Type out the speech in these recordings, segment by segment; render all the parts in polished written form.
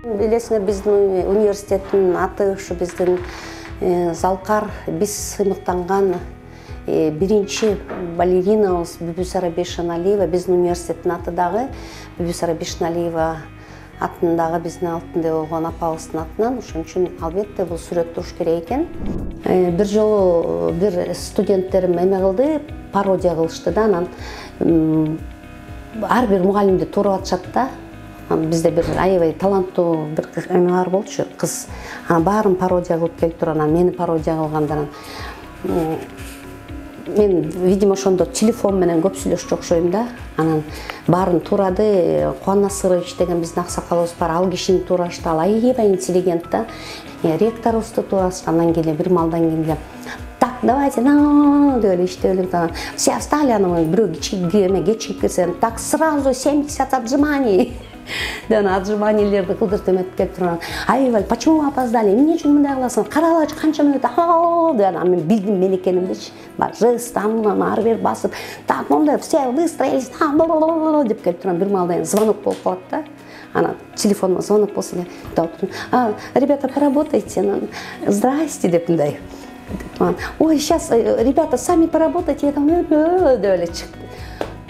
Билесиңер, биздин университеттин аты ушу биздин Залкар биз сыймыктанган биринчи балеринабыз Бүбүсара Бешеналиева, биздин университеттин аты дагы Бүбүсара Бешеналиева атындагы биздин алтында болгон апабыздын атынан. Ошон үчүн албетте бул сүрөт туруш керек экен. Бир жолу бир студенттерим эме кылды, пародия кылышты да, анан ар бир мугалимди туруп атышат да. Bizde bir aябай таланттуу bir эме бар болчу, кыз. Баарын пародия кылып келип туруп, анан мени пародия кылгандаран. Мен, видимо, ошондо телефон менен көп сүйлөшчү окшойм да. Анан баарын турады, Кубан Насырович деген биздин аксакалыбыз бар, ал кишини турашты, ал аябай интеллигент да. Ректорубузду турашты, анан келе бир малдан келе. Так, давайте, деп эле иштеп все встали, анан бирөө кечип кирсе, так, сразу 70 отжиманий. Да, отжиманийлерди кылдырып эметип келип турган. Аябай, почему вы опоздали? Эмне үчүн мындай кыласың? Каралачы канча мүнөт? Деп анан мен билдим мен экенимдичи. Бар, жест, ары бери басып, так, мондай, все выстроились, деп келип турган. Бир маалда звонок болуп калат да. Анан телефонума звонок болсо эле, ребята, поработайте. Здрасте, деп мындай. Ой, сейчас, ребята, сами поработайте. Я там, деп эле чыкты.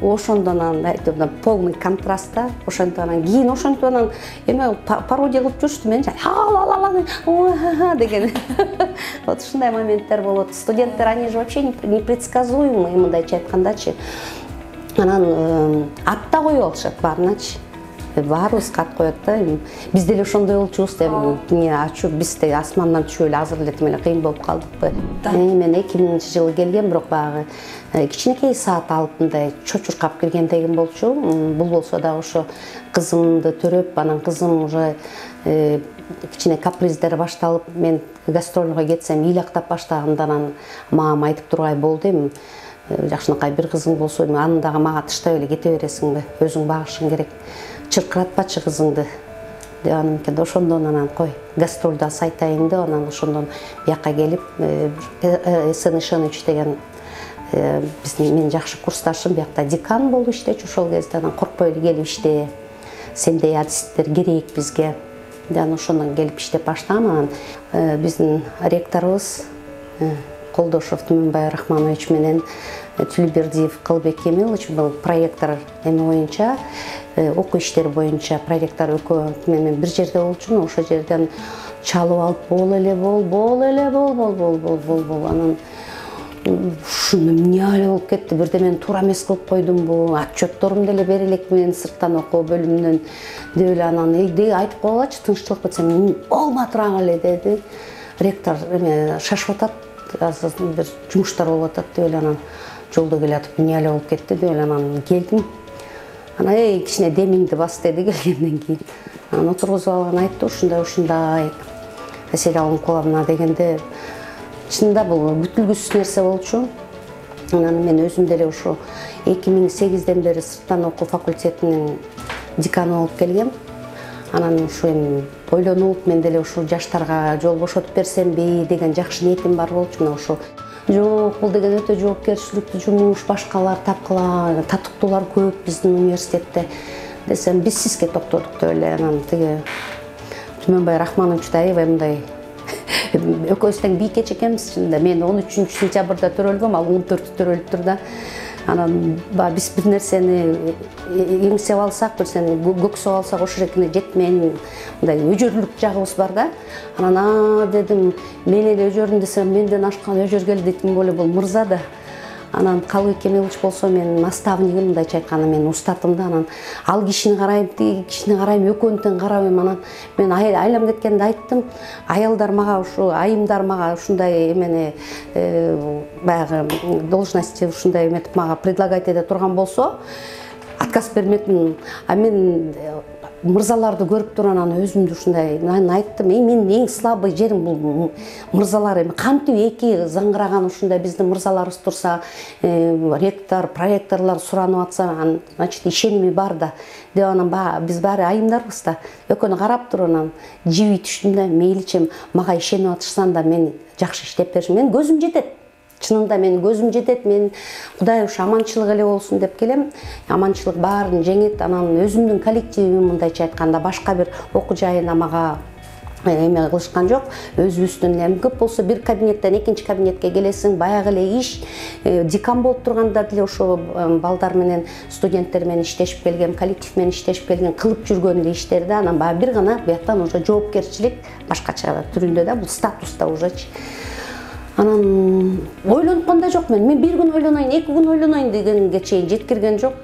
Ошондон полный контраст да. Ошондон кийин ошонтон эме пародия кылып жүрүштү мен. Деген. Вот ушундай моменттер болот. Студенттер, они же вообще непредсказуемые, мындайча айткандачы. Анан атта коюп алышат баарыначы. Баарыбызга ат коет да. Биз деле ошондой болчубуз да. Ачуу биз да асмандан түшүп эле азыр эле эле кыйын болуп калдыкпы. Мен 2000-жылы келгем, бирок баягы кичинекей саат алып мындай чочуркап киргендегим болчу. Бул болсо дагы ошо кызымды төрөп, анан кызым уже кичине каприздери башталып, мен гастролго кетсем ыйлактап баштаганда анан мага айтып тургай болду эми. Жакшынакай бир кызың болсо, аны дагы мага таштап эле кете бересиңби? Өзүң багышың керек. Чыркыратпачы кызыңды. Деп анан ошондон анан кой, гастролду сайтайын деп анан ошондон бияка келип, СНШ деген биздин мен жакшы курсташым биякта декан болуп иштечү ошол кезде. Анан коркпой эле келип иште. Сендей артисттер керек бизге. Анан ошондон келип иштеп баштагам. Анан биздин ректорубуз Колдошов Түмөнбай Рахманович менен Тюлебердиев Кылбек Эмилович бул проектор эме боюнча, окуу иштери боюнча проректор экөө менен бир жерде болчу. Ошол жерден чалып алып бол эле бол. Анан ушуну эмне эле болуп кетти? Бирде мен туура эмес кылып койдумбу? Отчетторумду эле бере элекмин мен сырттан окуу бөлүмүнөн деп эле анан айтып койгулачы, тынччылык кетсем, болбой турган эле деди. Ректор эме шашып атат. Азыр бир жумуштар болуп атат деп эле анан жолдо келатып эмне эле болуп кетти деп эле анан келдим. Анан кичине демиңди бас деди келгенден кийин. Анан отургузуп алган айтты, ушундай сериалдын кулагына дегенде чынында бул күтүлгүсүз нерсе болчу. Анан мен өзүм деле ушу 2008-ден бери сырттан окуу факультетинин деканы болуп келгем. Анан ушу эми ойлонуп, мен деле ушул жаштарга жол бошотуп берсемби деген жакшы ниетим бар болчу. Мына ушу жок, бул деген өтө жоопкерчиликтүү жумуш, башкалар тапкыла, татыктуулар көп биздин университетте десем, биз сизге токтодук деп эле. Анан тиги Түмөнбай Рахманович да аябай мындай экөөбүз тең бийкеч экенбиз чынында. Мен 13-сентябрда төрөлгөм, ал 14-тө төрөлүптүр да. Анан биз бир нерсени эңсеп алсак, бир нерсени көксөп алсак, ошол экине жетмейм, мындай өжөрлүк жагыбыз бар да. Анан дедим, мен эле өжөрүм десем, менден ашкан өжөргөл дейтин боло бул мырза да. Анан Калыбек Эмилович болсо менин наставнигим, мындайча айтканда менин устатым да. Анан ал кишини карайм, тиги кишини карайм, экөөнү тең карабайм. Анан мен айлам кеткенде айттым, аялдар мага ушу, айымдар мага ушундай эмени баягы должности ушундай эметип мага предлагать эте турган болсо, отказ бермекмин. А мен мырзаларды көрүп туруп анан өзүмдү ушундай айттым. Менин эң слабый жерим бул мырзалар. Эми кантип эки заңгыраган ушундай биздин мырзаларыбыз турса, ректор, проректорлор суранып атса, значит ишеними бар да. Деп анан биз баары айымдарбыз да. Экөөнү карап туруп анан жиби түштүм да, мейличем мага ишенип атышсан да мен жакшы иштеп беришим. Мен көзүм жетет. чынында менин көзүм жетет, мен Кудай ушу аманчылык эле болсун деп келем. Аманчылык баарын жеңет. Анан өзүмдүн коллективим мындайча айтканда башка бир окуу жайына мага эме кылышкан жок. Өзүбүздүн эми көп болсо бир кабинеттен экинчи кабинетке келесиң, баягы эле иш декан болуп турганда деле ошо балдар менен студенттер менен иштешип келген, коллектив менен иштешип келген, кылып жүргөн иштерди. Анан баягы бир гана бияктан уже жоопкерчилик башкача түрүндө да, бул статуста уже. Анан ойлонуп кандай жок мен бир күн ойлонойн, 2 күн ойлонойн дегенге чейин жеткирген жок.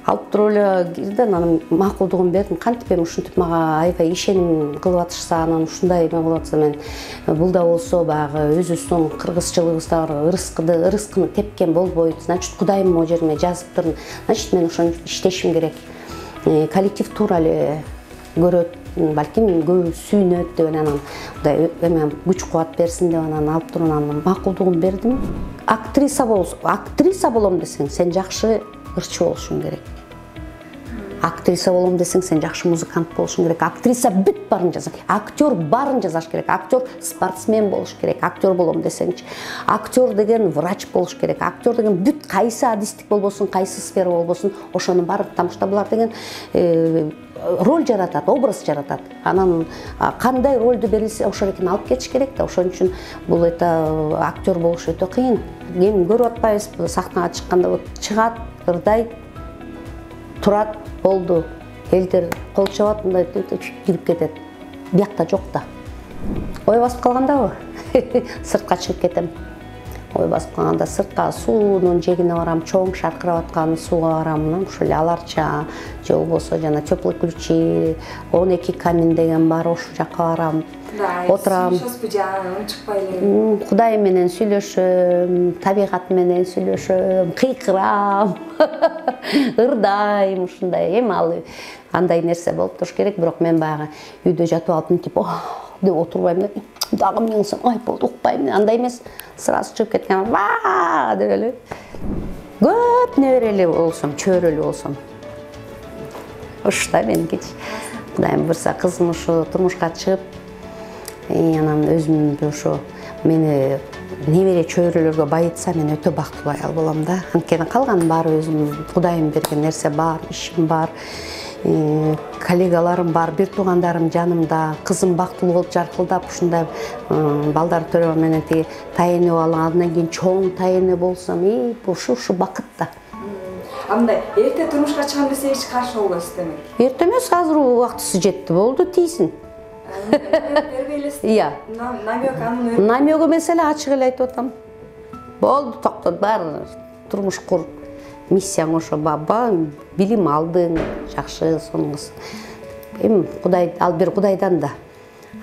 Алып туруп эле кирдим, анан макулдугун бердим. Кантип эми ушинтип мага аябай ишеним кылып атышса, анан ушундай эме кылып атса, мен бул да болсо баягы өзүбүздүн кыргызчылыгыбызда ырыскыны тепкен болбойт. Значит, Кудайым могу жериме жазыптыр. Значит, мен ошону иштешим керек. Коллектив туура эле көрөт, балким көбү сүйүнөт деп анан Кудай эме күч кубат берсин деп анан алып туруп анан макулдугун бердим. Актриса болом десең, сен жакшы ырчы болушуң керек. Актриса болом десең, сен жакшы музыкант болушуң керек. Актриса бүт барын жазат. Актер барын жазаш керек. Актер спортсмен болуш керек. Актер болом десеңчи. Актер деген врач болуш керек. Актер деген бүт кайсы адистик болбосун, кайсы сфера болбосун, ошонун баарын тамашта булар деген роль жаратат, образ жаратат. Анан кандай ролду берилсе ошол экен алып кетиш керек да. Ошон үчүн бул актер болуш өтө кыйын. Эми көрүп атпайбызбы, сахнага чыкканда вот чыгат, ырдайт, турат, болду. Элдер кол чабат, мындай кирип кетет. Биякта жок да. Ой басып калгандабы? Сыртка чыгып кетем. Ой басып калганда сыртка суунун жегине барам, чоң шаркырап аткан сууга барам, ушул эле аларча же болбосо жана теплый ключи, 12 камин деген бар, ошол жака барам. Отурам. Кудай менен сүйлөшөм, табигат менен сүйлөшөм, кыйкырам, ырдайм, ушундай. Эми ал андай нерсе болуп туруш керек, бирок мен баягы үйдө жатып алып мынтип деп отурбайм да. Дагы мен кылсам, ай болду, укпайм. Андай эмес, сразу чыгып кеткен, ва деп эле. Көп неберели болсом, чөйрөлүү болсом. Ушта меникичи. Кудайым бурса, кызым ушу турмушка чыгып, анан өзүмдү ошо мени небере чөйрөлөргө байытса, мен өтө бактылуу аял болом да. Анткени калган баары өзүм Кудайым берген нерсе бар, ишим бар, коллегаларым бар, бир туугандарым жанымда, кызым бактылуу болуп жаркылдап ушундай балдар төрөгөн менен тиги тайынып алган, андан кийин чоң тайыны болсом, ушу бакыт да. Андай эрте турмушка чыгам десе эч каршы болбойсуз демек. Эрте эмес, азыр убактысы жетти, болду, тийсин. Iya. Намек эмес эле, ачык эле айтып атам. Болду, токтот, баары турмуш кур. Миссияң ошо, баба, билим алдың, жакшы, сонуңуз. Эми Кудай, ал бир Кудайдан да.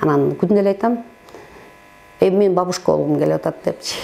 Анан күндө эле айтам, мен бабушка болгум келип атат депчи.